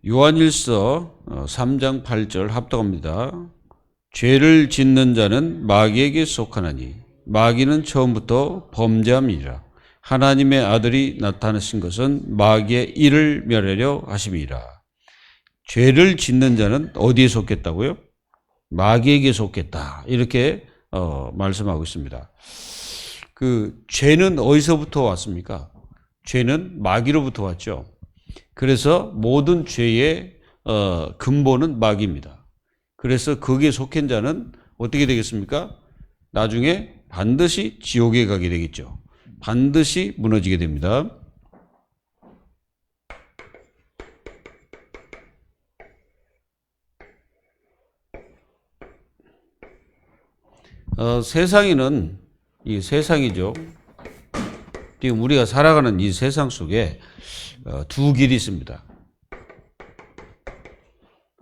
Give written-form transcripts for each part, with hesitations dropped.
요한일서 3장 8절 합독합니다. 죄를 짓는 자는 마귀에게 속하나니 마귀는 처음부터 범죄함이라. 하나님의 아들이 나타나신 것은 마귀의 일을 멸하려 하심이라. 죄를 짓는 자는 어디에 속했다고요? 마귀에게 속했다. 이렇게 말씀하고 있습니다. 그 죄는 어디서부터 왔습니까? 죄는 마귀로부터 왔죠. 그래서 모든 죄의 근본은 마귀입니다. 그래서 거기에 속한 자는 어떻게 되겠습니까? 나중에 반드시 지옥에 가게 되겠죠. 반드시 무너지게 됩니다. 세상에는 이 세상이죠. 지금 우리가 살아가는 이 세상 속에 두 길이 있습니다.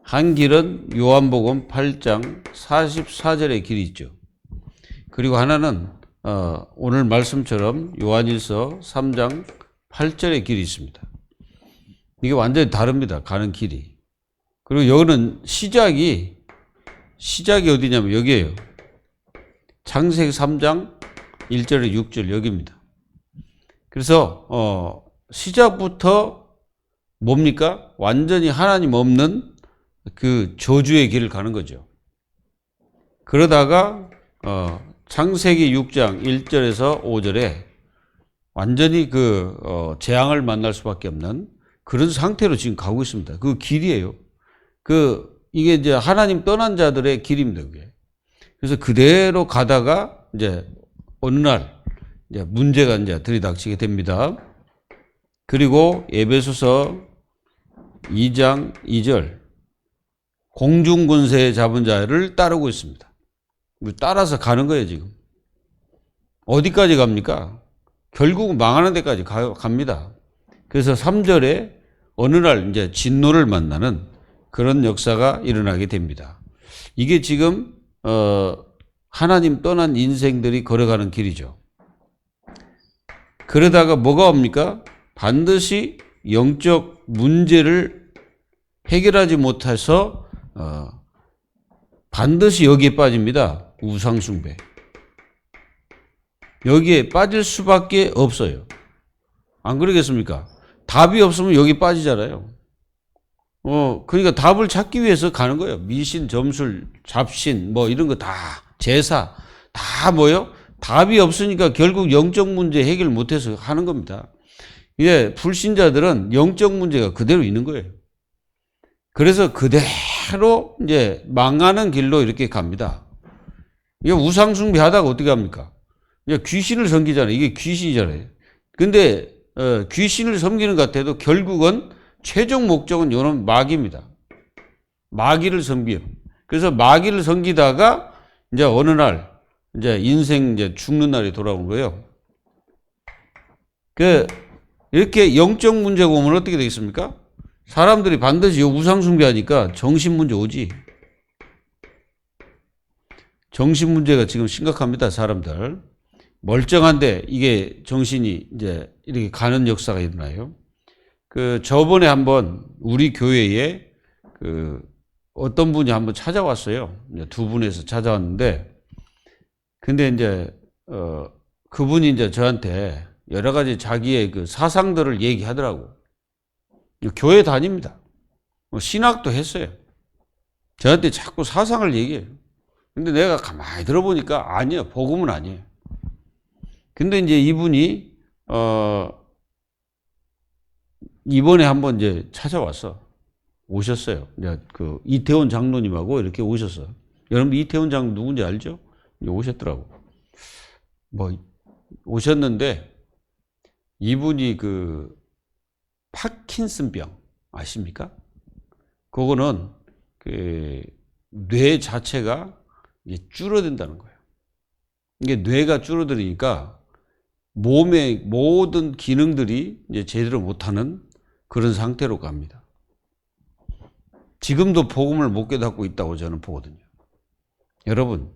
한 길은 요한복음 8장 44절의 길이 있죠. 그리고 하나는 오늘 말씀처럼 요한일서 3장 8절의 길이 있습니다. 이게 완전히 다릅니다. 가는 길이. 그리고 여기는 시작이 어디냐면 여기에요. 창세기 3장 1절에 6절 여기입니다. 그래서 시작부터 뭡니까? 완전히 하나님 없는 그 저주의 길을 가는 거죠. 그러다가 창세기 6장 1절에서 5절에 완전히 그 재앙을 만날 수밖에 없는 그런 상태로 지금 가고 있습니다. 그 길이에요. 이게 이제 하나님 떠난 자들의 길입니다. 그게. 그래서 그대로 가다가 이제 어느 날 이제 문제가 이제 들이닥치게 됩니다. 그리고 에베소서 2장 2절 공중권세 잡은 자를 따르고 있습니다. 따라서 가는 거예요, 지금. 어디까지 갑니까? 결국은 망하는 데까지 갑니다. 그래서 3절에 어느 날 이제 진노를 만나는 그런 역사가 일어나게 됩니다. 이게 지금 하나님 떠난 인생들이 걸어가는 길이죠. 그러다가 뭐가 옵니까? 반드시 영적 문제를 해결하지 못해서 반드시 여기에 빠집니다. 우상숭배. 여기에 빠질 수밖에 없어요. 안 그러겠습니까? 답이 없으면 여기 빠지잖아요. 그러니까 답을 찾기 위해서 가는 거예요. 미신, 점술, 잡신, 뭐 이런 거 다, 제사, 다 뭐요? 답이 없으니까 결국 영적 문제 해결 못해서 하는 겁니다. 이제 불신자들은 영적 문제가 그대로 있는 거예요. 그래서 그대로 이제 망하는 길로 이렇게 갑니다. 이게 우상숭배 하다가 어떻게 합니까? 이제 귀신을 섬기잖아요. 이게 귀신이잖아요. 근데 귀신을 섬기는 것 같아도 결국은 최종 목적은 이런 마귀입니다. 마귀를 섬겨요. 그래서 마귀를 섬기다가 이제 어느 날 이제 인생 이제 죽는 날이 돌아온 거예요. 이렇게 영적 문제가 오면 어떻게 되겠습니까? 사람들이 반드시 우상숭배하니까 정신문제 오지. 정신문제가 지금 심각합니다, 사람들. 멀쩡한데 이게 정신이 이제 이렇게 가는 역사가 일어나요. 저번에 한번 우리 교회에 어떤 분이 한번 찾아왔어요. 두 분에서 찾아왔는데, 근데 이제, 그분이 이제 저한테 여러 가지 자기의 그 사상들을 얘기하더라고. 교회 다닙니다. 신학도 했어요. 저한테 자꾸 사상을 얘기해요. 근데 내가 가만히 들어보니까 아니에요. 복음은 아니에요. 근데 이제 이분이, 이번에 한번 이제 찾아왔어. 오셨어요. 이제 이태원 장로님하고 이렇게 오셨어. 여러분 이태원 장로 누군지 알죠? 오셨더라고. 오셨는데 이분이 파킨슨병 아십니까? 그거는 뇌 자체가 이게 줄어든다는 거예요. 이게 뇌가 줄어들으니까 몸의 모든 기능들이 이제 제대로 못하는 그런 상태로 갑니다. 지금도 복음을 못 깨닫고 있다고 저는 보거든요. 여러분,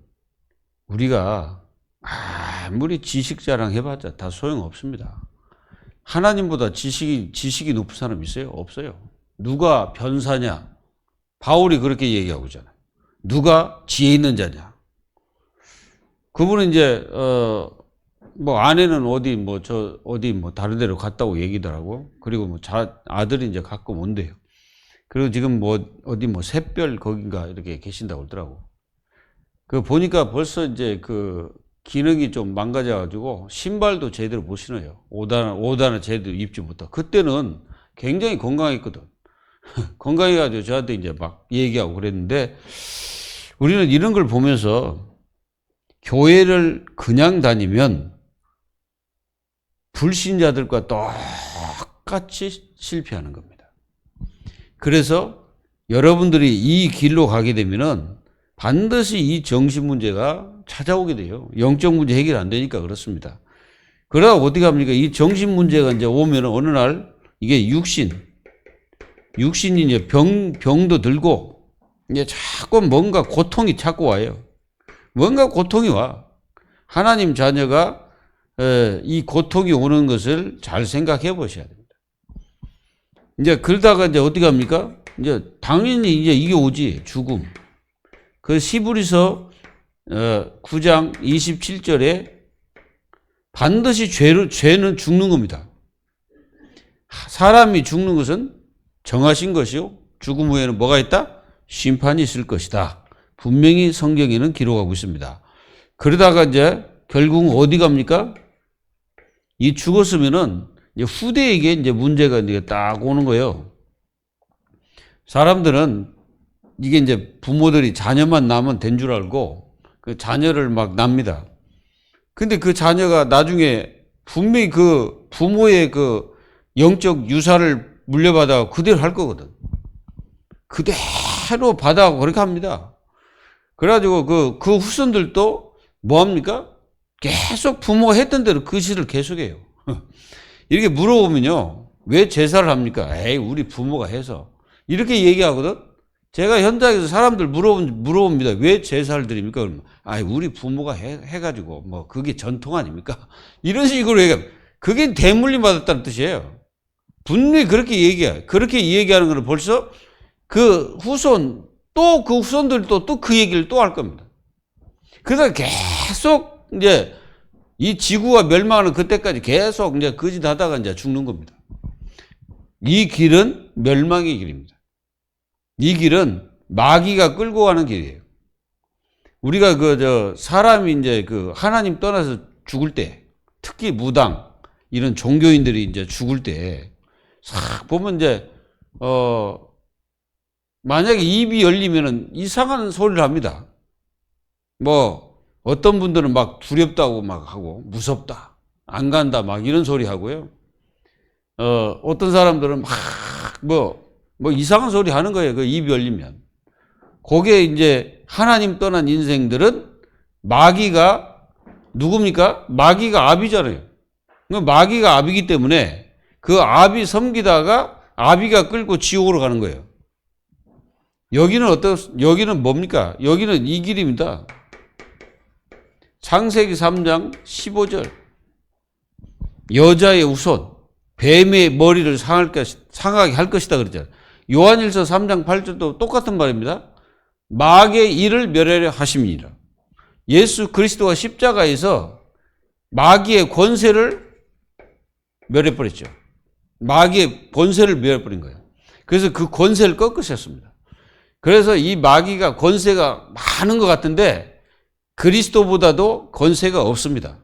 우리가 아무리 지식 자랑 해봤자 다 소용없습니다. 하나님보다 지식이 높은 사람 있어요? 없어요. 누가 변사냐? 바울이 그렇게 얘기하고 있잖아요. 누가 지혜 있는 자냐? 그분은 이제 뭐 아내는 어디 다른 데로 갔다고 얘기더라고. 그리고 뭐 아들이 이제 가끔 온대요. 그리고 지금 어디 샛별 거긴가 이렇게 계신다고 그러더라고. 그 보니까 벌써 이제 그 기능이 좀 망가져가지고 신발도 제대로 못 신어요. 옷하나 제대로 입지 못하고. 그때는 굉장히 건강했거든. 건강해가지고 저한테 이제 막 얘기하고 그랬는데, 우리는 이런 걸 보면서 교회를 그냥 다니면 불신자들과 똑같이 실패하는 겁니다. 그래서 여러분들이 이 길로 가게 되면은 반드시 이 정신 문제가 찾아오게 돼요. 영적 문제 해결 안 되니까 그렇습니다. 그러다 어떻게 합니까? 이 정신 문제가 이제 오면 어느 날 이게 육신이 이제 병도 들고 이제 자꾸 뭔가 고통이 자꾸 와요. 뭔가 고통이 와. 하나님 자녀가 이 고통이 오는 것을 잘 생각해 보셔야 됩니다. 이제 그러다가 이제 어떻게 합니까? 이제 당연히 이제 이게 오지, 죽음. 그 시브리서 9장 27절에 반드시 죄는 죽는 겁니다. 사람이 죽는 것은 정하신 것이요. 죽음 후에는 뭐가 있다? 심판이 있을 것이다. 분명히 성경에는 기록하고 있습니다. 그러다가 이제 결국은 어디 갑니까? 이 죽었으면은 이제 후대에게 이제 문제가 이제 딱 오는 거예요. 사람들은 이게 이제 부모들이 자녀만 낳으면 된 줄 알고 그 자녀를 막 낳습니다. 근데 그 자녀가 나중에 분명히 그 부모의 그 영적 유산을 물려받아 그대로 할 거거든. 그대로 받아가고 그렇게 합니다. 그래가지고 그 후손들도 뭐 합니까? 계속 부모가 했던 대로 그 짓을 계속해요. 이렇게 물어보면요. 왜 제사를 합니까? 에이, 우리 부모가 해서. 이렇게 얘기하거든? 제가 현장에서 사람들 물어봅니다. 왜 제사를 드립니까? 그러면, 우리 부모가 해가지고, 뭐, 그게 전통 아닙니까? 이런 식으로 얘기하면, 그게 대물림 받았다는 뜻이에요. 분명히 그렇게 얘기해요. 그렇게 얘기하는 건 벌써 그 후손들도 또 그 얘기를 또 할 겁니다. 그러다 계속 이제 이 지구가 멸망하는 그때까지 계속 이제 그 짓 하다가 이제 죽는 겁니다. 이 길은 멸망의 길입니다. 이 길은 마귀가 끌고 가는 길이에요. 우리가 사람이 이제 하나님 떠나서 죽을 때, 특히 무당, 이런 종교인들이 이제 죽을 때, 싹 보면 이제, 만약에 입이 열리면은 이상한 소리를 합니다. 뭐, 어떤 분들은 막 두렵다고 막 하고, 무섭다, 안 간다, 막 이런 소리 하고요. 어떤 사람들은 뭐 이상한 소리 하는 거예요. 그 입이 열리면. 거기에 이제 하나님 떠난 인생들은 마귀가 누굽니까? 마귀가 압이잖아요. 마귀가 압이기 때문에 그 압이 섬기다가 아비가 끌고 지옥으로 가는 거예요. 여기는 뭡니까? 여기는 이 길입니다. 창세기 3장 15절. 여자의 후손, 뱀의 머리를 상하게 할 것이다 그랬잖아요. 요한일서 3장 8절도 똑같은 말입니다. 마귀의 일을 멸하려 하심이니라. 예수 그리스도가 십자가에서 마귀의 권세를 멸해버렸죠. 마귀의 권세를 멸해버린 거예요. 그래서 그 권세를 꺾으셨습니다. 그래서 이 마귀가 권세가 많은 것 같은데 그리스도보다도 권세가 없습니다.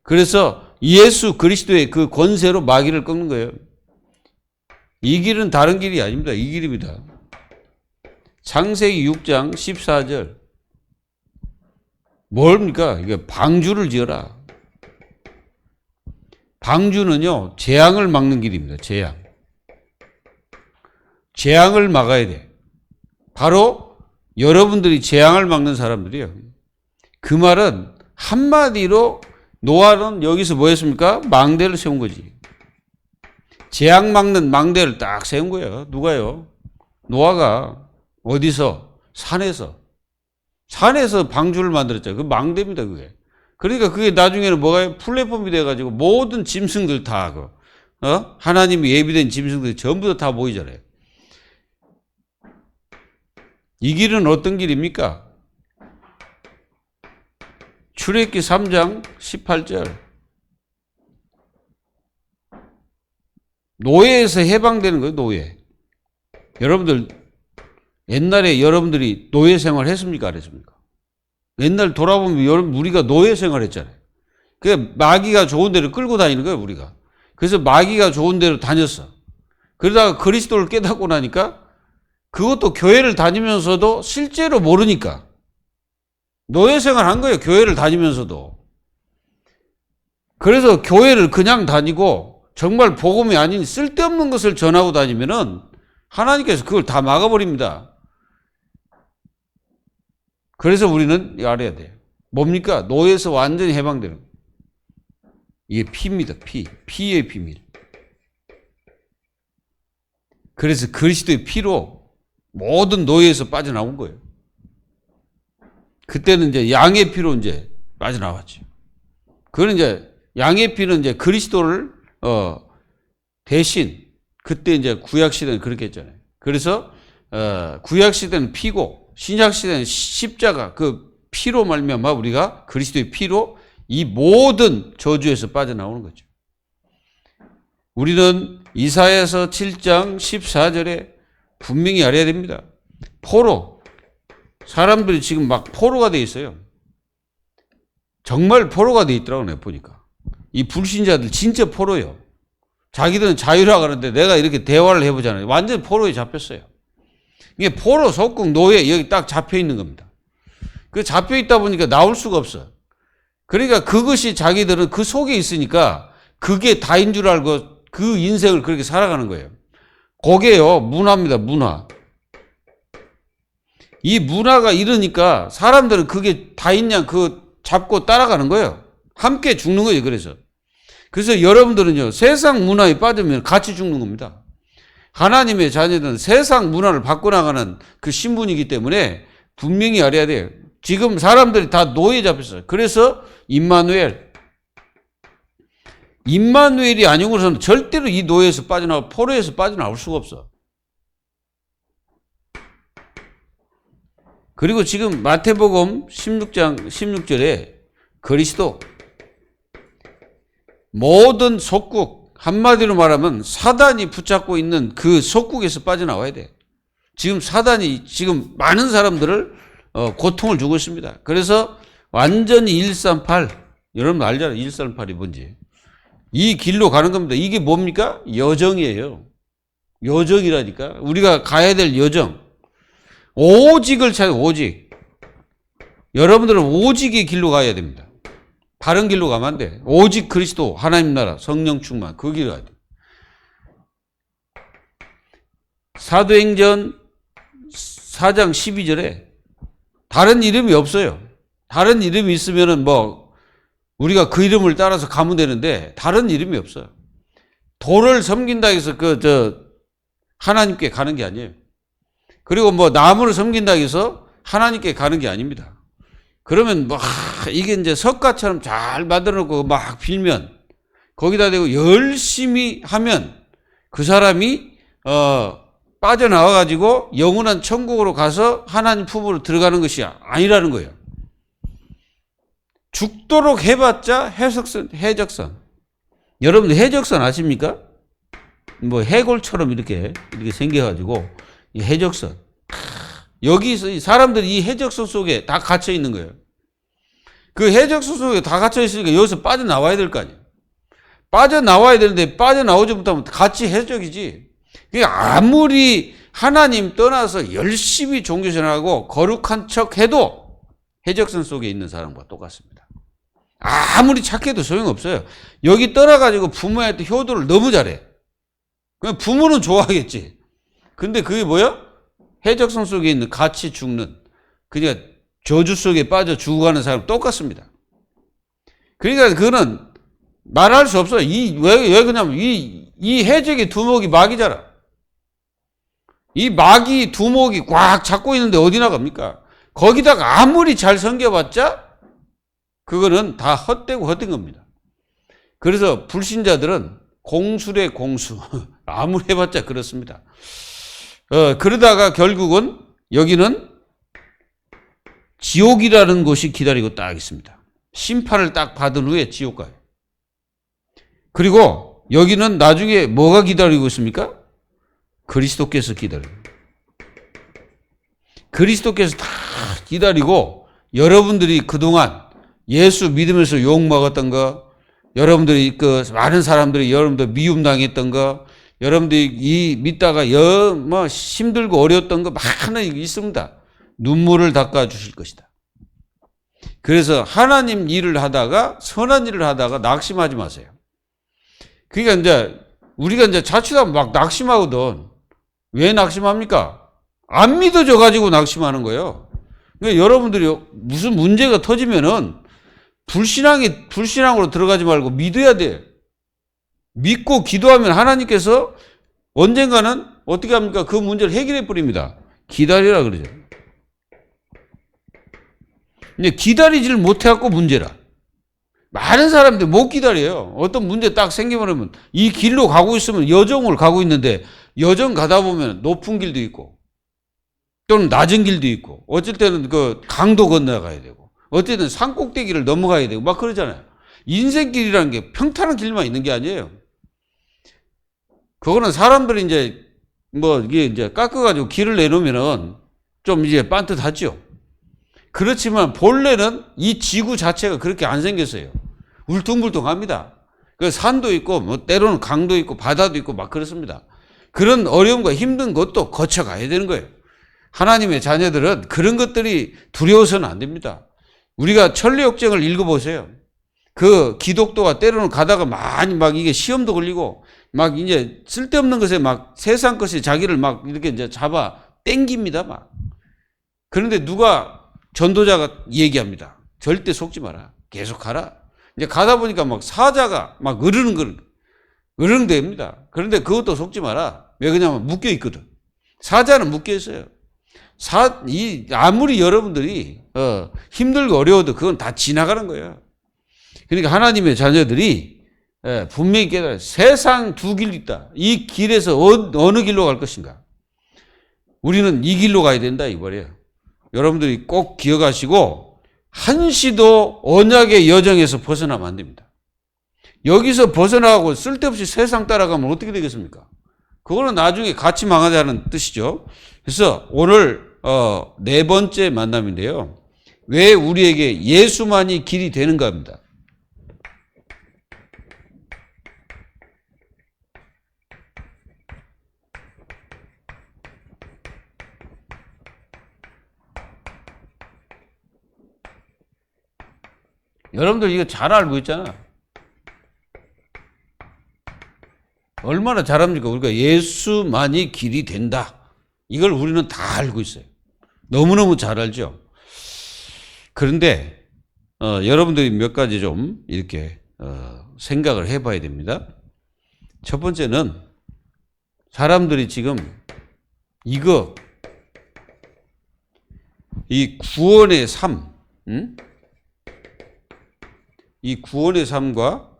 그래서 예수 그리스도의 그 권세로 마귀를 꺾는 거예요. 이 길은 다른 길이 아닙니다. 이 길입니다. 창세기 6장 14절. 뭡니까? 이게 방주를 지어라. 방주는요, 재앙을 막는 길입니다. 재앙을 막아야 돼. 바로 여러분들이 재앙을 막는 사람들이에요. 그 말은 한마디로 노아는 여기서 뭐 했습니까? 망대를 세운 거지. 재앙 막는 망대를 딱 세운 거예요. 누가요? 노아가 어디서? 산에서 방주를 만들었잖아요. 그 망대입니다, 그게. 그러니까 그게 나중에는 뭐가요? 플랫폼이 돼가지고 모든 짐승들 다, 하나님이 예비된 짐승들이 전부 다 모이잖아요. 이 길은 어떤 길입니까? 출애굽기 3장 18절. 노예에서 해방되는 거예요, 노예. 여러분들, 옛날에 여러분들이 노예 생활 했습니까? 안 했습니까? 옛날 돌아보면 우리가 노예 생활 했잖아요. 그 마귀가 좋은 데로 끌고 다니는 거예요, 우리가. 그래서 마귀가 좋은 데로 다녔어. 그러다가 그리스도를 깨닫고 나니까 그것도 교회를 다니면서도 실제로 모르니까 노예 생활 한 거예요, 교회를 다니면서도. 그래서 교회를 그냥 다니고 정말 복음이 아닌 쓸데없는 것을 전하고 다니면은 하나님께서 그걸 다 막아버립니다. 그래서 우리는 알아야 돼요. 뭡니까? 노예에서 완전히 해방되는 거예요. 이게 피입니다. 피의 비밀. 그래서 그리스도의 피로 모든 노예에서 빠져나온 거예요. 그때는 이제 양의 피로 이제 빠져나왔죠. 그는 이제 양의 피는 이제 그리스도를 대신, 그때 이제 구약 시대는 그렇게 했잖아요. 그래서 구약 시대는 피고 신약 시대는 십자가, 그 피로 말미암아 우리가 그리스도의 피로 이 모든 저주에서 빠져나오는 거죠. 우리는 이사야서 7장 14절에 분명히 알아야 됩니다. 포로, 사람들이 지금 막 포로가 돼 있어요. 정말 포로가 돼 있더라고요, 내가 보니까. 이 불신자들 진짜 포로예요. 자기들은 자유라고 하는데 내가 이렇게 대화를 해보잖아요. 완전 포로에 잡혔어요. 이게 포로, 속국, 노예, 여기 딱 잡혀 있는 겁니다. 그 잡혀 있다 보니까 나올 수가 없어. 그러니까 그것이 자기들은 그 속에 있으니까 그게 다인 줄 알고 그 인생을 그렇게 살아가는 거예요. 그게요, 문화입니다, 문화. 이 문화가 이러니까 사람들은 그게 다인 양 그거 잡고 따라가는 거예요. 함께 죽는 거예요, 그래서 여러분들은요, 세상 문화에 빠지면 같이 죽는 겁니다. 하나님의 자녀들은 세상 문화를 바꿔나가는 그 신분이기 때문에 분명히 알아야 돼요. 지금 사람들이 다 노예 잡혔어요. 그래서 임마누엘이 아니고서는 절대로 이 노예에서 포로에서 빠져나올 수가 없어. 그리고 지금 마태복음 16장 16절에 그리스도, 모든 속국, 한마디로 말하면 사단이 붙잡고 있는 그 속국에서 빠져나와야 돼. 지금 사단이 지금 많은 사람들을 고통을 주고 있습니다. 그래서 완전히 138, 여러분 알잖아요, 138이 뭔지. 이 길로 가는 겁니다. 이게 뭡니까? 여정이에요. 여정이라니까. 우리가 가야 될 여정. 오직을 찾아, 오직. 여러분들은 오직의 길로 가야 됩니다. 다른 길로 가면 안 돼. 오직 그리스도, 하나님 나라, 성령 충만, 그 길로 가야 돼. 사도행전 4장 12절에 다른 이름이 없어요. 다른 이름이 있으면은 뭐 우리가 그 이름을 따라서 가면 되는데 다른 이름이 없어요. 돌을 섬긴다 해서 하나님께 가는 게 아니에요. 그리고 뭐 나무를 섬긴다 해서 하나님께 가는 게 아닙니다. 그러면 막 이게 이제 석가처럼 잘 만들어 놓고 막 빌면 거기다 대고 열심히 하면 그 사람이 빠져나와 가지고 영원한 천국으로 가서 하나님 품으로 들어가는 것이 아니라는 거예요. 죽도록 해봤자 해적선. 여러분들 해적선 아십니까? 뭐 해골처럼 이렇게 생겨가지고 이 해적선. 여기 사람들이 이 해적선 속에 다 갇혀 있는 거예요. 그 해적선 속에 다 갇혀 있으니까 여기서 빠져나와야 될 거 아니에요. 빠져나와야 되는데 빠져나오지 못하면 같이 해적이지. 그러니까 아무리 하나님 떠나서 열심히 종교생활하고 거룩한 척 해도 해적선 속에 있는 사람과 똑같습니다. 아무리 착해도 소용없어요. 여기 떠나가지고 부모한테 효도를 너무 잘해. 그럼 부모는 좋아하겠지. 근데 그게 뭐야? 해적선 속에 있는 같이 죽는, 그러니까 저주 속에 빠져 죽어가는 사람 똑같습니다. 그러니까 그거는 말할 수 없어요. 왜 그러냐면 이 해적의 두목이 마귀잖아. 이 마귀 두목이 꽉 잡고 있는데 어디 나갑니까? 거기다가 아무리 잘 섬겨봤자 그거는 다 헛되고 헛된 겁니다. 그래서 불신자들은 공수래 공수. 아무리 해봤자 그렇습니다. 그러다가 결국은 여기는 지옥이라는 곳이 기다리고 딱 있습니다. 심판을 딱 받은 후에 지옥 가요. 그리고 여기는 나중에 뭐가 기다리고 있습니까? 그리스도께서 기다려요. 그리스도께서 다 기다리고 여러분들이 그동안 예수 믿으면서 욕먹었던 거, 여러분들이 많은 사람들이 여러분들 미움당했던 거, 여러분들이 믿다가 힘들고 어려웠던 거 많이 있습니다. 눈물을 닦아주실 것이다. 그래서 하나님 일을 하다가, 선한 일을 하다가 낙심하지 마세요. 그러니까 이제 우리가 이제 자칫하면 막 낙심하거든. 왜 낙심합니까? 안 믿어져 가지고 낙심하는 거예요. 그러니까 여러분들이 무슨 문제가 터지면은 불신앙으로 들어가지 말고 믿어야 돼. 믿고 기도하면 하나님께서 언젠가는 어떻게 합니까? 그 문제를 해결해 버립니다. 기다리라 그러죠. 근데 기다리지를 못해갖고 문제라. 많은 사람들이 못 기다려요. 어떤 문제 딱 생기면 이 길로 가고 있으면 여정을 가고 있는데 여정 가다 보면 높은 길도 있고 또는 낮은 길도 있고 어쩔 때는 그 강도 건너가야 되고 어쩔 때는 산 꼭대기를 넘어가야 되고 막 그러잖아요. 인생길이라는 게 평탄한 길만 있는 게 아니에요. 그거는 사람들이 이제 이게 이제 깎아가지고 길을 내놓으면은 좀 이제 반듯하죠. 그렇지만 본래는 이 지구 자체가 그렇게 안 생겼어요. 울퉁불퉁합니다. 그 산도 있고 때로는 강도 있고 바다도 있고 막 그렇습니다. 그런 어려움과 힘든 것도 거쳐가야 되는 거예요. 하나님의 자녀들은 그런 것들이 두려워서는 안 됩니다. 우리가 천리역정을 읽어보세요. 그 기독도가 때로는 가다가 많이 이게 시험도 걸리고 이제 쓸데없는 것에 세상 것이 자기를 이렇게 이제 잡아 땡깁니다. 그런데 누가 전도자가 얘기합니다. 절대 속지 마라. 계속 가라. 이제 가다 보니까 사자가 으르렁댑니다. 그런데 그것도 속지 마라. 왜 그러냐면 묶여 있거든. 사자는 묶여 있어요. 아무리 여러분들이 힘들고 어려워도 그건 다 지나가는 거예요. 그러니까 하나님의 자녀들이 분명히 깨달아요. 세상 두 길이 있다. 이 길에서 어느 길로 갈 것인가. 우리는 이 길로 가야 된다 이 말이에요. 여러분들이 꼭 기억하시고 한시도 언약의 여정에서 벗어나면 안 됩니다. 여기서 벗어나고 쓸데없이 세상 따라가면 어떻게 되겠습니까? 그거는 나중에 같이 망하자는 뜻이죠. 그래서 오늘 네 번째 만남인데요. 왜 우리에게 예수만이 길이 되는가입니다. 여러분들 이거 잘 알고 있잖아. 얼마나 잘 압니까? 우리가 예수만이 길이 된다. 이걸 우리는 다 알고 있어요. 너무너무 잘 알죠. 그런데 여러분들이 몇 가지 좀 이렇게 생각을 해봐야 됩니다. 첫 번째는 사람들이 지금 이 구원의 삶, 이 구원의 삶과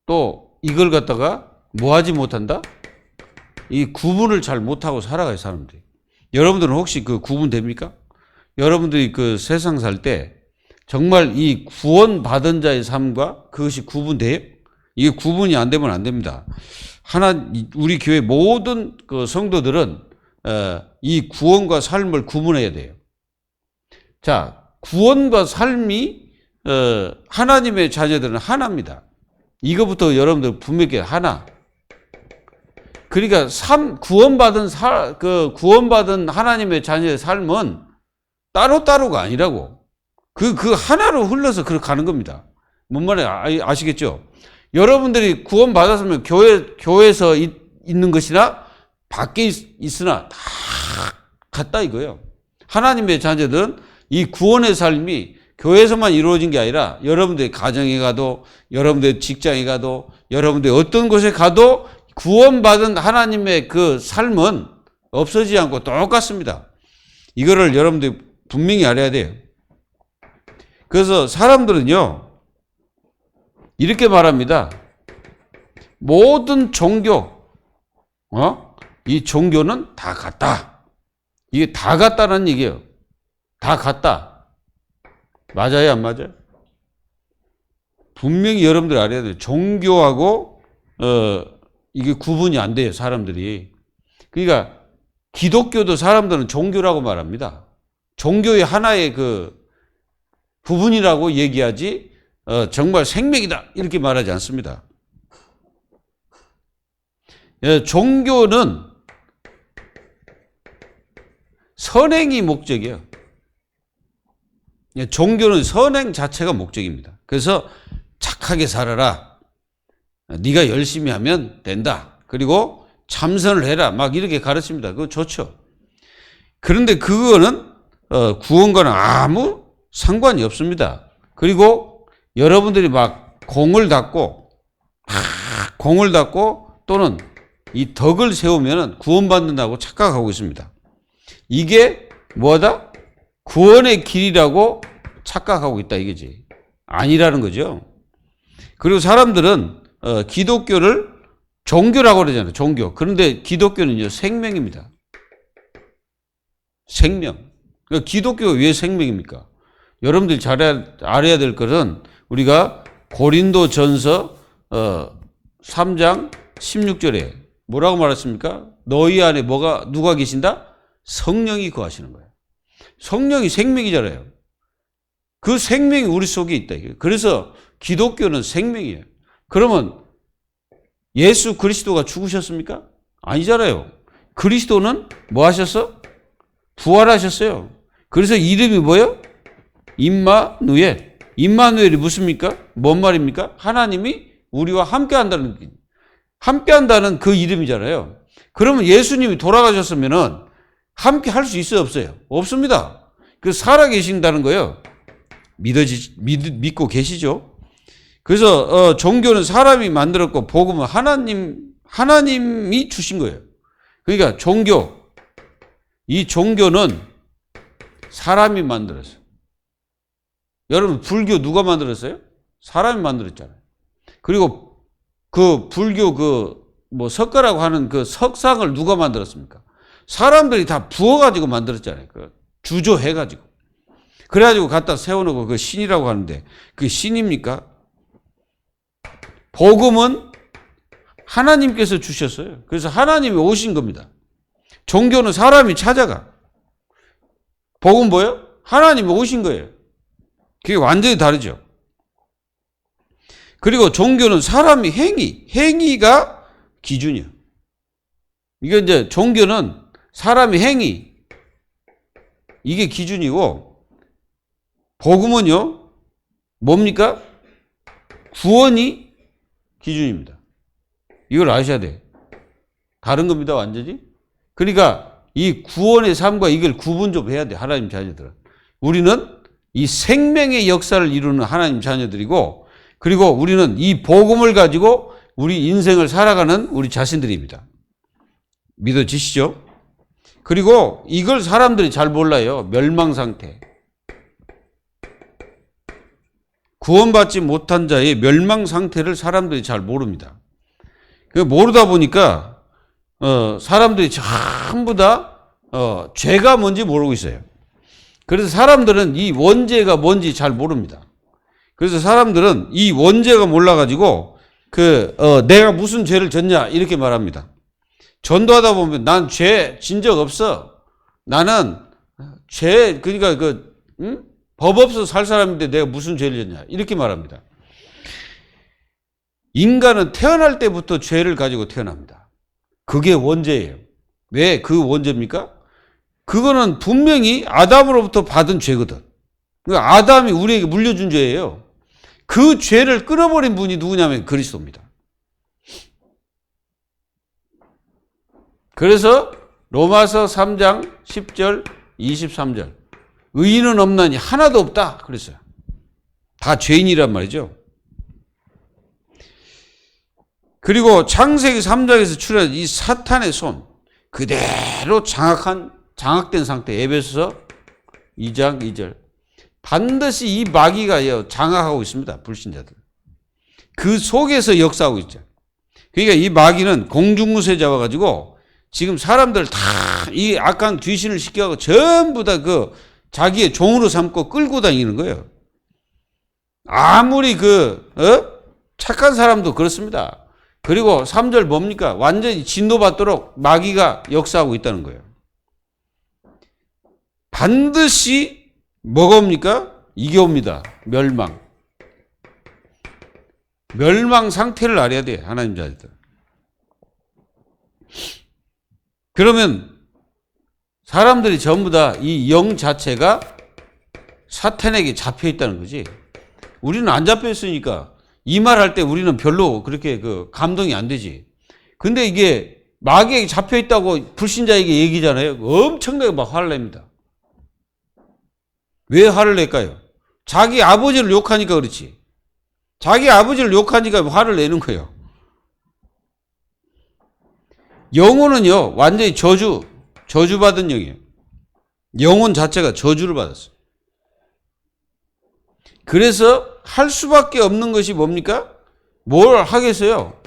또 이걸 갖다가 뭐 하지 못한다? 이 구분을 잘 못하고 살아가요, 사람들이. 여러분들은 혹시 그 구분됩니까? 여러분들이 그 세상 살 때 정말 이 구원받은 자의 삶과 그것이 구분돼요? 이게 구분이 안 되면 안 됩니다. 우리 교회 모든 그 성도들은 이 구원과 삶을 구분해야 돼요. 자, 구원과 삶이 하나님의 자녀들은 하나입니다. 이거부터 여러분들 분명히 하나. 그러니까 구원받은 하나님의 자녀의 삶은 따로따로가 아니라고. 그 하나로 흘러서 그렇게 가는 겁니다. 뭔 말인지 아시겠죠? 여러분들이 구원받았으면 교회에서 있는 것이나 밖에 있으나 다 같다 이거예요. 하나님의 자녀들은 이 구원의 삶이 교회에서만 이루어진 게 아니라 여러분들의 가정에 가도 여러분들의 직장에 가도 여러분들의 어떤 곳에 가도 구원받은 하나님의 그 삶은 없어지지 않고 똑같습니다. 이거를 여러분들이 분명히 알아야 돼요. 그래서 사람들은요 이렇게 말합니다. 모든 종교, 이 종교는 다 같다. 이게 다 같다는 얘기예요. 다 같다. 맞아요, 안 맞아요? 분명히 여러분들 알아야 돼요. 종교하고 이게 구분이 안 돼요, 사람들이. 그러니까 기독교도 사람들은 종교라고 말합니다. 종교의 하나의 그 부분이라고 얘기하지 정말 생명이다 이렇게 말하지 않습니다. 종교는 선행이 목적이에요. 종교는 선행 자체가 목적입니다. 그래서 착하게 살아라. 네가 열심히 하면 된다. 그리고 참선을 해라. 막 이렇게 가르칩니다. 그거 좋죠. 그런데 그거는 구원과는 아무 상관이 없습니다. 그리고 여러분들이 막 공을 닦고 또는 이 덕을 세우면 구원받는다고 착각하고 있습니다. 이게 뭐다? 구원의 길이라고 착각하고 있다 이거지. 아니라는 거죠. 그리고 사람들은 기독교를 종교라고 그러잖아요. 종교. 그런데 기독교는요 생명입니다. 생명. 그러니까 기독교가 왜 생명입니까? 여러분들이 잘 알아야 될 것은 우리가 고린도전서 3장 16절에 뭐라고 말했습니까? 너희 안에 누가 계신다? 성령이 거하시는 거예요. 성령이 생명이잖아요. 그 생명이 우리 속에 있다. 그래서 기독교는 생명이에요. 그러면 예수 그리스도가 죽으셨습니까? 아니잖아요. 그리스도는 뭐 하셨어? 부활하셨어요. 그래서 이름이 뭐예요? 임마누엘. 임마누엘이 무슨입니까? 뭔 말입니까? 하나님이 우리와 함께 한다는 얘기. 함께 한다는 그 이름이잖아요. 그러면 예수님이 돌아가셨으면은 함께 할 수 있어요, 없어요? 없습니다. 그래서 살아 계신다는 거예요. 믿고 계시죠? 그래서 종교는 사람이 만들었고 복음은 하나님이 주신 거예요. 그러니까 이 종교는 사람이 만들었어요. 여러분 불교 누가 만들었어요? 사람이 만들었잖아요. 그리고 그 불교 석가라고 하는 그 석상을 누가 만들었습니까? 사람들이 다 부어가지고 만들었잖아요. 주조해가지고. 그래가지고 갖다 세워놓고 그 신이라고 하는데 그 신입니까? 복음은 하나님께서 주셨어요. 그래서 하나님이 오신 겁니다. 종교는 사람이 찾아가. 복음 뭐예요? 하나님이 오신 거예요. 그게 완전히 다르죠. 그리고 종교는 사람이 행위가 기준이에요. 이게 이제 종교는 사람이 행위, 이게 기준이고, 복음은요, 뭡니까? 구원이 기준입니다. 이걸 아셔야 돼. 다른 겁니다, 완전히. 그러니까 이 구원의 삶과 이걸 구분 좀 해야 돼, 하나님 자녀들은. 우리는 이 생명의 역사를 이루는 하나님 자녀들이고, 그리고 우리는 이 복음을 가지고 우리 인생을 살아가는 우리 자신들입니다. 믿어지시죠? 그리고 이걸 사람들이 잘 몰라요. 멸망 상태. 구원받지 못한 자의 멸망 상태를 사람들이 잘 모릅니다. 모르다 보니까 사람들이 전부 다 죄가 뭔지 모르고 있어요. 그래서 사람들은 이 원죄가 뭔지 잘 모릅니다. 그래서 사람들은 이 원죄가 몰라가지고 내가 무슨 죄를 졌냐 이렇게 말합니다. 전도하다 보면 난 죄 진 적 없어. 나는 그러니까 법 없어서 살 사람인데 내가 무슨 죄를 졌냐 이렇게 말합니다. 인간은 태어날 때부터 죄를 가지고 태어납니다. 그게 원죄예요. 왜 그 원죄입니까? 그거는 분명히 아담으로부터 받은 죄거든. 아담이 우리에게 물려준 죄예요. 그 죄를 끊어버린 분이 누구냐면 그리스도입니다. 그래서 로마서 3장 10절 23절 의인은 없나니 하나도 없다 그랬어요. 다 죄인이란 말이죠. 그리고 창세기 3장에서 출현한 이 사탄의 손 그대로 장악된 상태. 에베소서 2장 2절 반드시 이 마귀가 장악하고 있습니다. 불신자들. 그 속에서 역사하고 있죠. 그러니까 이 마귀는 공중무쇠 잡아가지고 지금 사람들 다 이 악한 귀신을 시켜가고 전부 다 자기의 종으로 삼고 끌고 다니는 거예요. 아무리 착한 사람도 그렇습니다. 그리고 3절 뭡니까? 완전히 진노받도록 마귀가 역사하고 있다는 거예요. 반드시 뭐가 옵니까? 이게 옵니다. 멸망. 멸망 상태를 알아야 돼, 하나님 자녀들. 그러면 사람들이 전부 다 이 영 자체가 사탄에게 잡혀 있다는 거지. 우리는 안 잡혀 있으니까 이 말 할 때 우리는 별로 그렇게 감동이 안 되지. 근데 이게 마귀에게 잡혀 있다고 불신자에게 얘기잖아요. 엄청나게 막 화를 냅니다. 왜 화를 낼까요? 자기 아버지를 욕하니까 그렇지. 자기 아버지를 욕하니까 화를 내는 거예요. 영혼은요, 완전히 저주받은 영이에요. 영혼 자체가 저주를 받았어요. 그래서 할 수밖에 없는 것이 뭡니까? 뭘 하겠어요?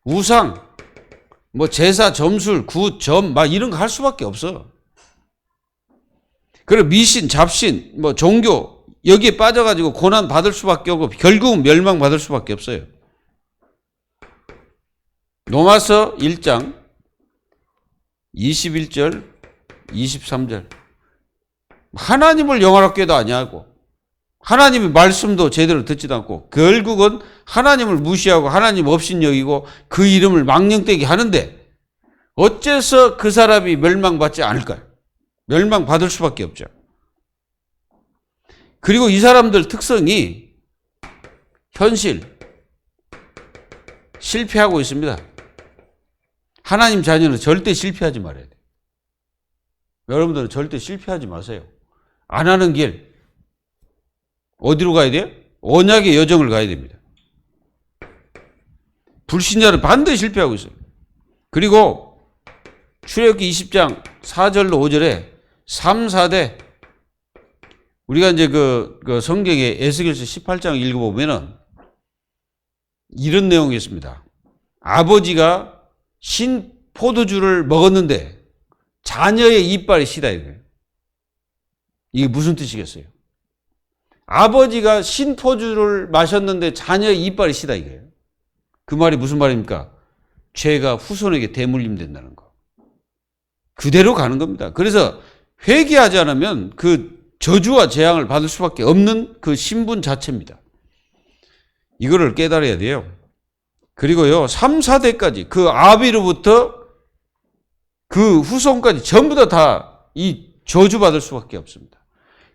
우상, 제사, 점술, 굿, 점, 이런 거 할 수밖에 없어. 그리고 미신, 잡신, 종교, 여기에 빠져가지고 고난 받을 수밖에 없고, 결국은 멸망받을 수밖에 없어요. 로마서 1장 21절, 23절. 하나님을 영화롭게 해도 아니하고, 하나님의 말씀도 제대로 듣지도 않고, 결국은 하나님을 무시하고 하나님 없인 여기고 그 이름을 망령되게 하는데, 어째서 그 사람이 멸망받지 않을까요? 멸망받을 수밖에 없죠. 그리고 이 사람들 특성이 실패하고 있습니다. 하나님 자녀는 절대 실패하지 말아야 돼요. 여러분들은 절대 실패하지 마세요. 안 하는 길 어디로 가야 돼요? 언약의 여정을 가야 됩니다. 불신자는 반드시 실패하고 있어요. 그리고 출애굽기 20장 4절로 5절에 3, 4대 우리가 이제 그 성경의 에스겔서 18장 읽어보면은 이런 내용이 있습니다. 아버지가 신 포도주를 먹었는데 자녀의 이빨이 시다 이거예요. 이게 무슨 뜻이겠어요? 아버지가 신 포도주를 마셨는데 자녀의 이빨이 시다 이거예요. 그 말이 무슨 말입니까? 죄가 후손에게 대물림 된다는 거. 그대로 가는 겁니다. 그래서 회개하지 않으면 그 저주와 재앙을 받을 수밖에 없는 그 신분 자체입니다. 이거를 깨달아야 돼요. 그리고요, 3, 4대까지 그 아비로부터 그 후손까지 전부 다 이 저주받을 수밖에 없습니다.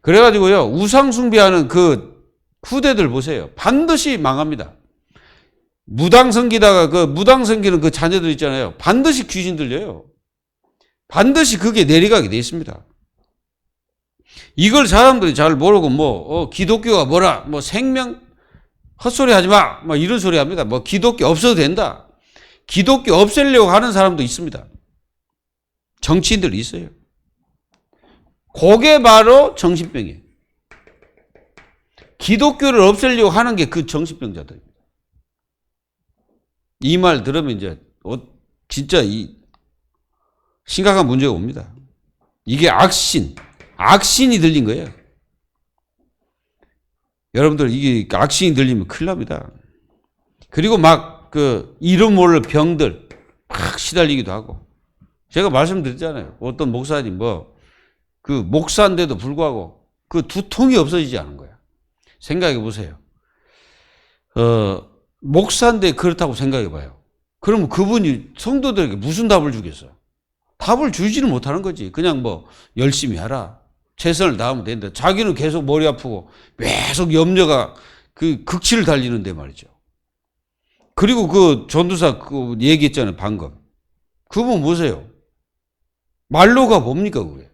그래가지고요, 우상 숭배하는 그 후대들 보세요. 반드시 망합니다. 무당 섬기다가 그 무당 섬기는 그 자녀들 있잖아요. 반드시 귀신 들려요. 반드시 그게 내려가게 돼 있습니다. 이걸 사람들이 잘 모르고 기독교가 뭐라, 생명 헛소리 하지 마, 이런 소리 합니다. 기독교 없어도 된다. 기독교 없애려고 하는 사람도 있습니다. 정치인들이 있어요. 그게 바로 정신병이에요. 기독교를 없애려고 하는 게 그 정신병자들입니다. 이 말 들으면 이제 진짜 심각한 문제가 옵니다. 이게 악신이 들린 거예요. 여러분들 이게 악신이 들리면 큰일 납니다. 그리고 이름 모를 병들 막 시달리기도 하고. 제가 말씀드렸잖아요. 어떤 목사님 그 목사인데도 불구하고 그 두통이 없어지지 않은 거야. 생각해 보세요. 목사인데 그렇다고 생각해 봐요. 그러면 그분이 성도들에게 무슨 답을 주겠어요? 답을 주지는 못하는 거지. 그냥 열심히 하라. 최선을 다하면 된다. 자기는 계속 머리 아프고 계속 염려가 그 극치를 달리는데 말이죠. 그리고 그 전도사 그 얘기했잖아요, 방금. 그분 보세요. 말로가 뭡니까, 그게?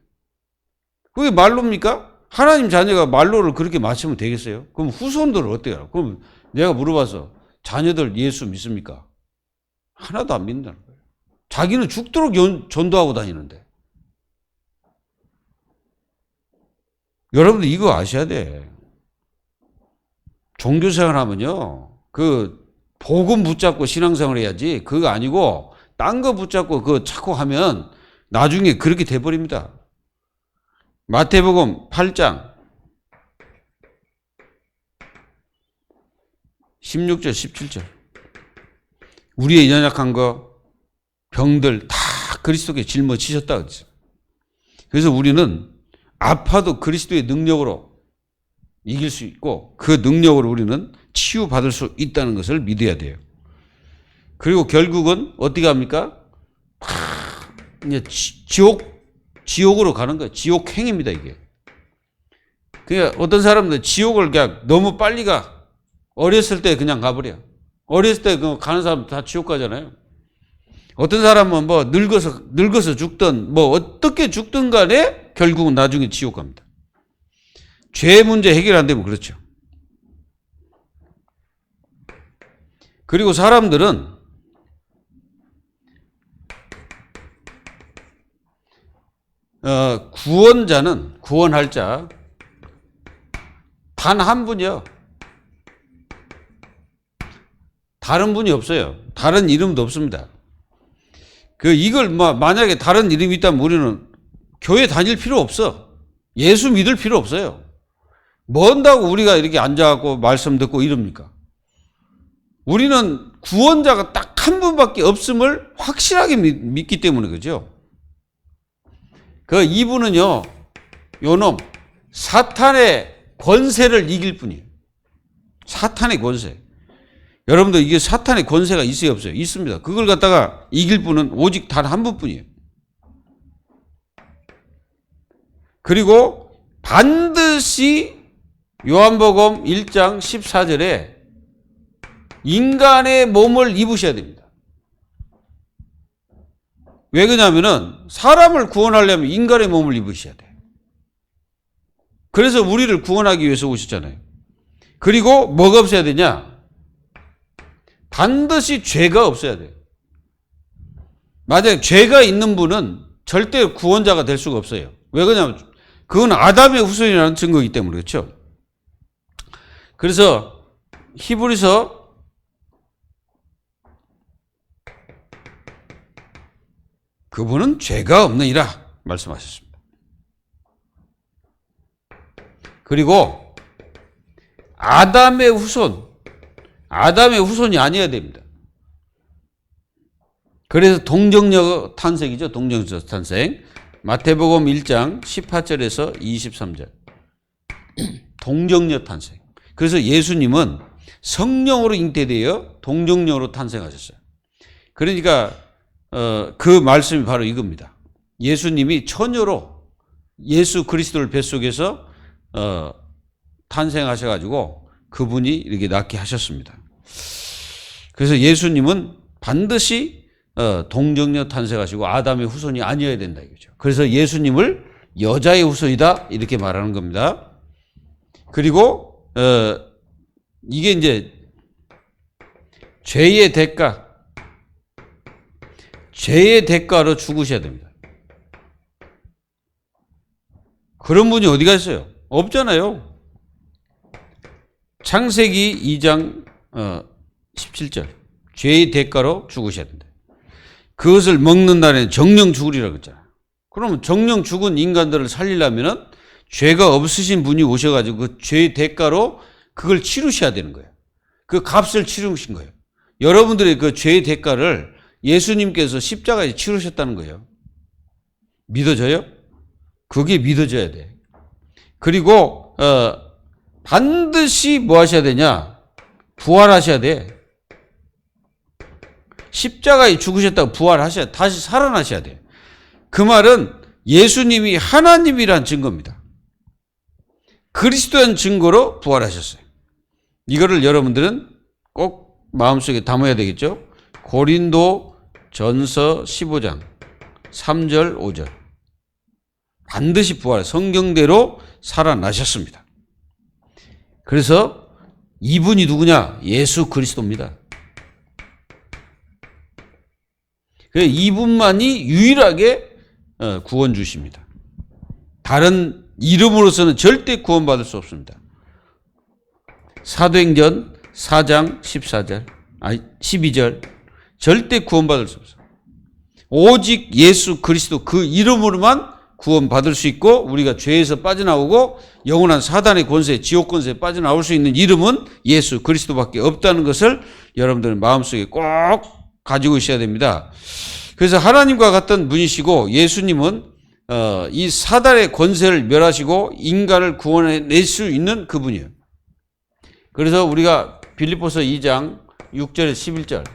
그게 말로입니까? 하나님 자녀가 말로를 그렇게 마치면 되겠어요? 그럼 후손들은 어떻게 하라고? 그럼 내가 물어봐서 자녀들 예수 믿습니까? 하나도 안 믿는다는 거예요. 자기는 죽도록 전도하고 다니는데. 여러분들 이거 아셔야 돼. 종교생활 하면요, 복음 붙잡고 신앙생활 해야지. 그거 아니고 딴 거 붙잡고 그거 찾고 하면 나중에 그렇게 돼버립니다. 마태복음 8장 16절 17절 우리의 연약한 거 병들 다 그리스도께 짊어지셨다 그랬어요. 그래서 우리는 아파도 그리스도의 능력으로 이길 수 있고 그 능력으로 우리는 치유받을 수 있다는 것을 믿어야 돼요. 그리고 결국은 어떻게 합니까? 이제 지옥으로 가는 거예요. 지옥행입니다, 이게. 그러니까 어떤 사람들 지옥을 그냥 너무 빨리 가. 어렸을 때 그냥 가버려. 어렸을 때 가는 사람 다 지옥 가잖아요. 어떤 사람은 뭐 늙어서 죽든 뭐 어떻게 죽든 간에 결국은 나중에 지옥 갑니다. 죄 문제 해결 안 되면 그렇죠. 그리고 사람들은 구원자는 구원할 자 단 한 분이요. 다른 분이 없어요. 다른 이름도 없습니다. 이걸 만약에 다른 이름이 있다면 우리는 교회 다닐 필요 없어. 예수 믿을 필요 없어요. 뭔다고 우리가 이렇게 앉아갖고 말씀 듣고 이럽니까? 우리는 구원자가 딱 한 분밖에 없음을 확실하게 믿기 때문에 그죠? 이분은요, 요놈, 사탄의 권세를 이길 뿐이에요. 사탄의 권세. 여러분들 이게 사탄의 권세가 있어요, 없어요? 있습니다. 그걸 갖다가 이길 분은 오직 단 한 분뿐이에요. 그리고 반드시 요한복음 1장 14절에 인간의 몸을 입으셔야 됩니다. 왜 그러냐면은 사람을 구원하려면 인간의 몸을 입으셔야 돼요. 그래서 우리를 구원하기 위해서 오셨잖아요. 그리고 뭐가 없어야 되냐? 반드시 죄가 없어야 돼요. 만약에 죄가 있는 분은 절대 구원자가 될 수가 없어요. 왜 그러냐면 그건 아담의 후손이라는 증거이기 때문에 그렇죠. 그래서 히브리서 그분은 죄가 없느니라 말씀하셨습니다. 그리고 아담의 후손이 아니어야 됩니다. 그래서 동정녀 탄생이죠. 동정녀 탄생. 마태복음 1장 18절에서 23절. 동정녀 탄생. 그래서 예수님은 성령으로 잉태되어 동정녀로 탄생하셨어요. 그러니까 그 말씀이 바로 이겁니다. 예수님이 처녀로 예수 그리스도를 뱃속에서 탄생하셔가지고 그분이 이렇게 낳게 하셨습니다. 그래서 예수님은 반드시 동정녀 탄생하시고 아담의 후손이 아니어야 된다 이거죠. 그래서 예수님을 여자의 후손이다 이렇게 말하는 겁니다. 그리고 이게 이제 죄의 대가로 죽으셔야 됩니다. 그런 분이 어디가 있어요? 없잖아요. 창세기 2장 17절 죄의 대가로 죽으셔야 된다. 그것을 먹는 날에는 정령 죽으리라고 했잖아요. 그러면 정령 죽은 인간들을 살리려면 죄가 없으신 분이 오셔가지고 그 죄의 대가로 그걸 치르셔야 되는 거예요. 그 값을 치르신 거예요. 여러분들의 그 죄의 대가를 예수님께서 십자가에 치르셨다는 거예요. 믿어져요? 그게 믿어져야 돼. 그리고 반드시 뭐 하셔야 되냐? 부활하셔야 돼. 십자가에 죽으셨다고 부활하셔야 돼. 다시 살아나셔야 돼. 그 말은 예수님이 하나님이란 증거입니다. 그리스도란 증거로 부활하셨어요. 이거를 여러분들은 꼭 마음속에 담아야 되겠죠? 고린도 전서 15장 3절 5절 반드시 부활 성경대로 살아나셨습니다. 그래서 이분이 누구냐? 예수 그리스도입니다. 이분만이 유일하게 구원 주십니다. 다른 이름으로서는 절대 구원받을 수 없습니다. 사도행전 4장 12절 절대 구원받을 수 없어요. 오직 예수 그리스도 그 이름으로만 구원받을 수 있고 우리가 죄에서 빠져나오고 영원한 사단의 권세, 지옥 권세에 빠져나올 수 있는 이름은 예수 그리스도밖에 없다는 것을 여러분들은 마음속에 꼭 가지고 있어야 됩니다. 그래서 하나님과 같은 분이시고 예수님은 이 사단의 권세를 멸하시고 인간을 구원해낼 수 있는 그분이에요. 그래서 우리가 빌립보서 2장 6절에 11절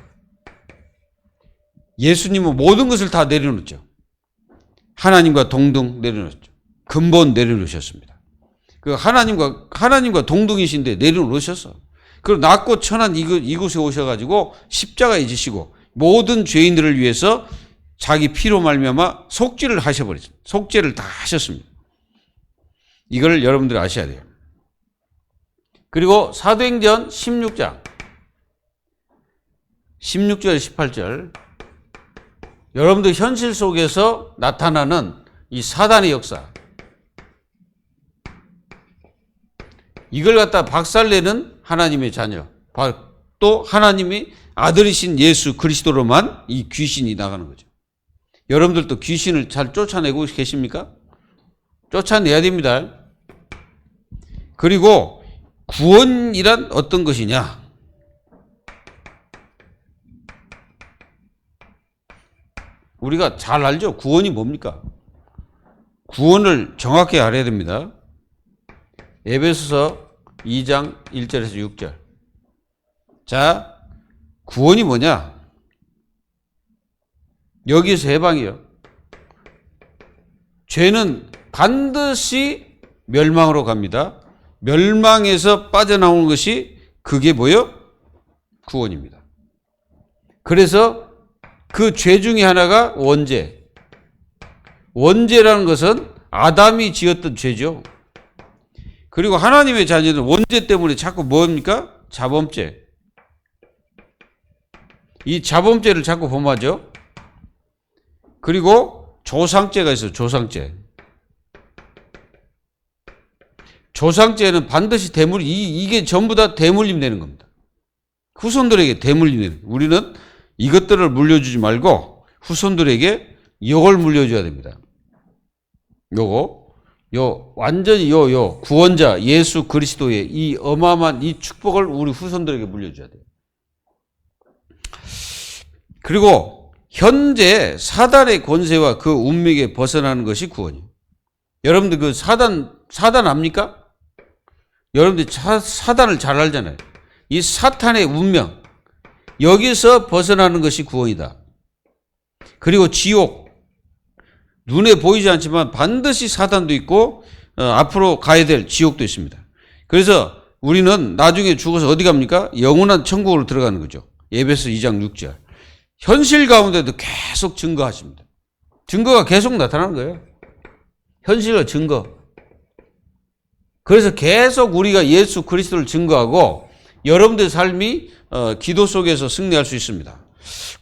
예수님은 모든 것을 다 내려놓죠. 하나님과 동등 내려놓죠. 근본 내려놓으셨습니다. 그 하나님과 동등이신데 내려놓으셨어. 그리고 낮고 천한 이곳에 오셔가지고 십자가에 지시고 모든 죄인들을 위해서 자기 피로 말미암아 속죄를 하셔버렸습니다. 속죄를 다 하셨습니다. 이걸 여러분들이 아셔야 돼요. 그리고 사도행전 16장 16절 18절 여러분들 현실 속에서 나타나는 이 사단의 역사 이걸 갖다 박살내는 하나님의 자녀 또 하나님의 아들이신 예수 그리스도로만 이 귀신이 나가는 거죠. 여러분들도 귀신을 잘 쫓아내고 계십니까? 쫓아내야 됩니다. 그리고 구원이란 어떤 것이냐? 우리가 잘 알죠? 구원이 뭡니까? 구원을 정확히 알아야 됩니다. 에베소서 2장 1절에서 6절. 자, 구원이 뭐냐? 여기에서 해방이요. 죄는 반드시 멸망으로 갑니다. 멸망에서 빠져나오는 것이 그게 뭐요? 구원입니다. 그래서 그 죄 중에 하나가 원죄. 원죄라는 것은 아담이 지었던 죄죠. 그리고 하나님의 자녀는 원죄 때문에 자꾸 뭡니까? 자범죄. 이 자범죄를 자꾸 범하죠. 그리고 조상죄가 있어요. 조상죄. 조상죄는 반드시 대물, 이게 전부 다 대물림 되는 겁니다. 후손들에게 대물림 되는. 우리는 이것들을 물려주지 말고 후손들에게 이걸 물려줘야 됩니다. 완전히 구원자 예수 그리스도의 이 어마어마한 이 축복을 우리 후손들에게 물려줘야 돼요. 그리고 현재 사단의 권세와 그 운명에 벗어나는 것이 구원이에요. 여러분들 그 사단 압니까? 여러분들 사단을 잘 알잖아요. 이 사탄의 운명, 여기서 벗어나는 것이 구원이다. 그리고 지옥, 눈에 보이지 않지만 반드시 사단도 있고 앞으로 가야 될 지옥도 있습니다. 그래서 우리는 나중에 죽어서 어디 갑니까? 영원한 천국으로 들어가는 거죠. 에베소 2장 6절. 현실 가운데도 계속 증거하십니다. 증거가 계속 나타나는 거예요. 현실과 증거. 그래서 계속 우리가 예수 그리스도를 증거하고 여러분들의 삶이 기도 속에서 승리할 수 있습니다.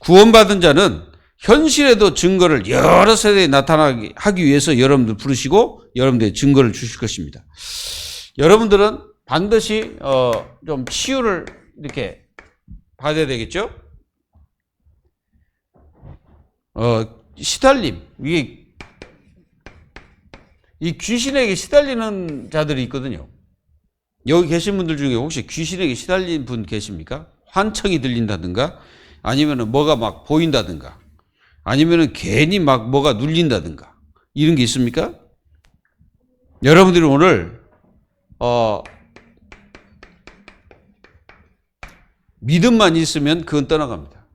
구원받은 자는 현실에도 증거를 여러 세대에 나타나게 하기 위해서 여러분들 부르시고 여러분들의 증거를 주실 것입니다. 여러분들은 반드시 좀 치유를 이렇게 받아야 되겠죠? 시달림, 이 귀신에게 시달리는 자들이 있거든요. 여기 계신 분들 중에 혹시 귀신에게 시달린 분 계십니까? 환청이 들린다든가 아니면 뭐가 막 보인다든가 아니면 괜히 막 뭐가 눌린다든가 이런 게 있습니까? 여러분들이 오늘 믿음만 있으면 그건 떠나갑니다.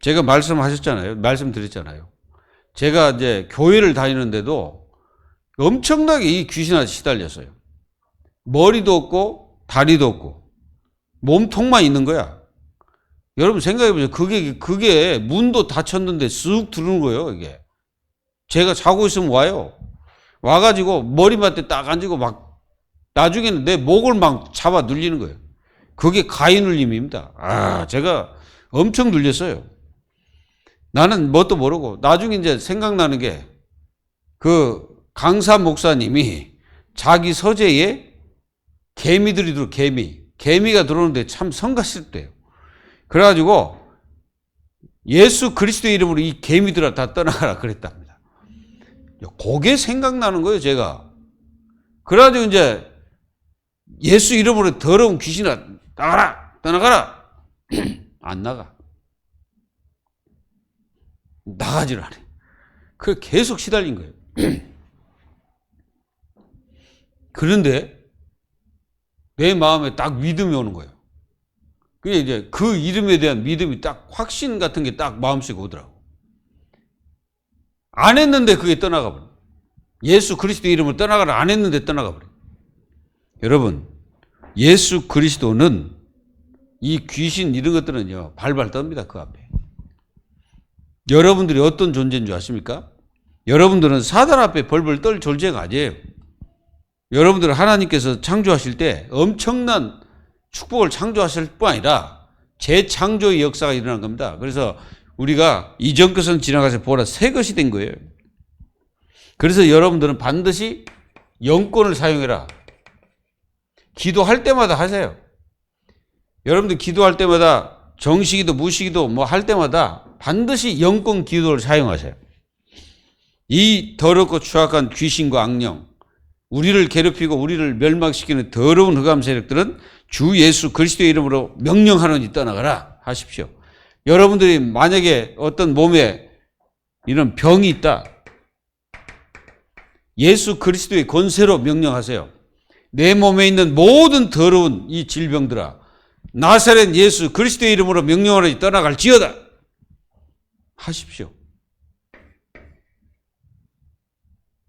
제가 말씀드렸잖아요. 제가 이제 교회를 다니는데도 엄청나게 이 귀신한테 시달렸어요. 머리도 없고 다리도 없고 몸통만 있는 거야. 여러분 생각해보세요. 그게 문도 닫혔는데 쑥 들어오는 거예요. 이게 제가 자고 있으면 와요. 와가지고 머리맡에 딱 앉고 막 나중에는 내 목을 막 잡아 눌리는 거예요. 그게 가위 눌림입니다. 제가 엄청 눌렸어요. 나는 뭣도 모르고 나중에 이제 생각나는 게 그 강사 목사님이 자기 서재에 개미들이 개미가 들어오는데 참 성가셨대요. 그래가지고 예수 그리스도 이름으로 이 개미들아 다 떠나가라 그랬답니다. 그게 생각나는 거예요, 제가. 그래가지고 이제 예수 이름으로 더러운 귀신아, 나가라! 떠나가라! 안 나가. 나가질 않아요. 그 계속 시달린 거예요. 그런데 내 마음에 딱 믿음이 오는 거예요. 그게 이제 그 이름에 대한 믿음이 딱 확신 같은 게 딱 마음속에 오더라고. 안 했는데 그게 떠나가 버려. 예수 그리스도 이름을 떠나가라 안 했는데 떠나가 버려. 여러분, 예수 그리스도는 이 귀신 이런 것들은요, 발발 떱니다, 그 앞에. 여러분들이 어떤 존재인 줄 아십니까? 여러분들은 사단 앞에 벌벌 떨 존재가 아니에요. 여러분들은 하나님께서 창조하실 때 엄청난 축복을 창조하실 뿐 아니라 재창조의 역사가 일어난 겁니다. 그래서 우리가 이전 것은 지나가서 보라 새 것이 된 거예요. 그래서 여러분들은 반드시 영권을 사용해라. 기도할 때마다 하세요. 여러분들 기도할 때마다 정식기도 무식기도 뭐 할 때마다 반드시 영권 기도를 사용하세요. 이 더럽고 추악한 귀신과 악령, 우리를 괴롭히고 우리를 멸망시키는 더러운 흑암 세력들은 주 예수 그리스도의 이름으로 명령하노니 떠나가라 하십시오. 여러분들이 만약에 어떤 몸에 이런 병이 있다, 예수 그리스도의 권세로 명령하세요. 내 몸에 있는 모든 더러운 이 질병들아, 나사렛 예수 그리스도의 이름으로 명령하노니 떠나갈지어다 하십시오.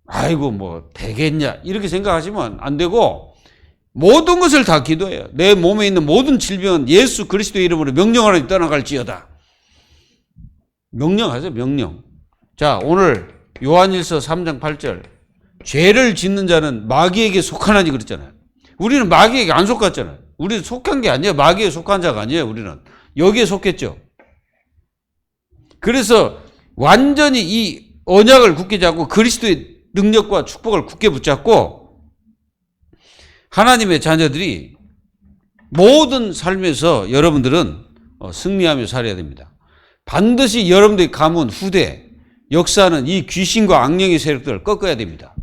아이고 뭐 되겠냐 이렇게 생각하시면 안 되고 모든 것을 다 기도해요. 내 몸에 있는 모든 질병은 예수 그리스도의 이름으로 명령하노니 떠나갈지어다. 명령하세요. 명령. 자, 오늘 요한일서 3장 8절, 죄를 짓는 자는 마귀에게 속하나니 그랬잖아요. 우리는 마귀에게 안 속았잖아요. 우리는 속한 게 아니에요. 마귀에 속한 자가 아니에요. 우리는 여기에 속했죠. 그래서 완전히 이 언약을 굳게 잡고 그리스도의 능력과 축복을 굳게 붙잡고 하나님의 자녀들이 모든 삶에서 여러분들은 승리하며 살아야 됩니다. 반드시 여러분들이 가문 후대 역사하는 이 귀신과 악령의 세력들을 꺾어야 됩니다.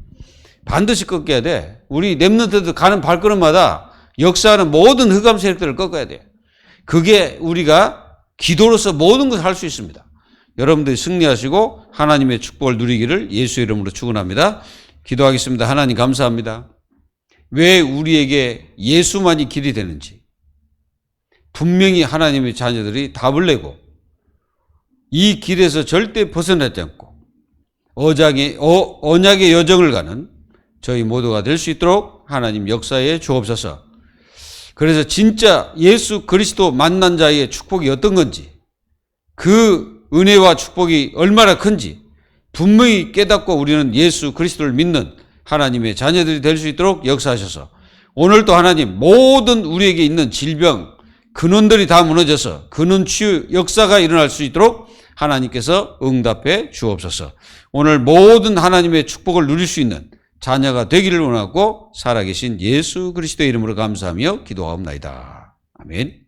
반드시 꺾어야 돼. 우리 렘넌트들 가는 발걸음마다 역사하는 모든 흑암 세력들을 꺾어야 돼. 그게 우리가 기도로서 모든 것을 할 수 있습니다. 여러분들이 승리하시고 하나님의 축복을 누리기를 예수의 이름으로 축원합니다. 기도하겠습니다. 하나님 감사합니다. 왜 우리에게 예수만이 길이 되는지 분명히 하나님의 자녀들이 답을 내고 이 길에서 절대 벗어나지 않고 언약의 여정을 가는 저희 모두가 될 수 있도록 하나님 역사에 주옵소서. 그래서 진짜 예수 그리스도 만난 자의 축복이 어떤 건지, 그 은혜와 축복이 얼마나 큰지 분명히 깨닫고 우리는 예수 그리스도를 믿는 하나님의 자녀들이 될 수 있도록 역사하셔서 오늘도 하나님 모든 우리에게 있는 질병, 근원들이 다 무너져서 근원 치유 역사가 일어날 수 있도록 하나님께서 응답해 주옵소서. 오늘 모든 하나님의 축복을 누릴 수 있는 자녀가 되기를 원하고 살아계신 예수 그리스도의 이름으로 감사하며 기도하옵나이다. 아멘.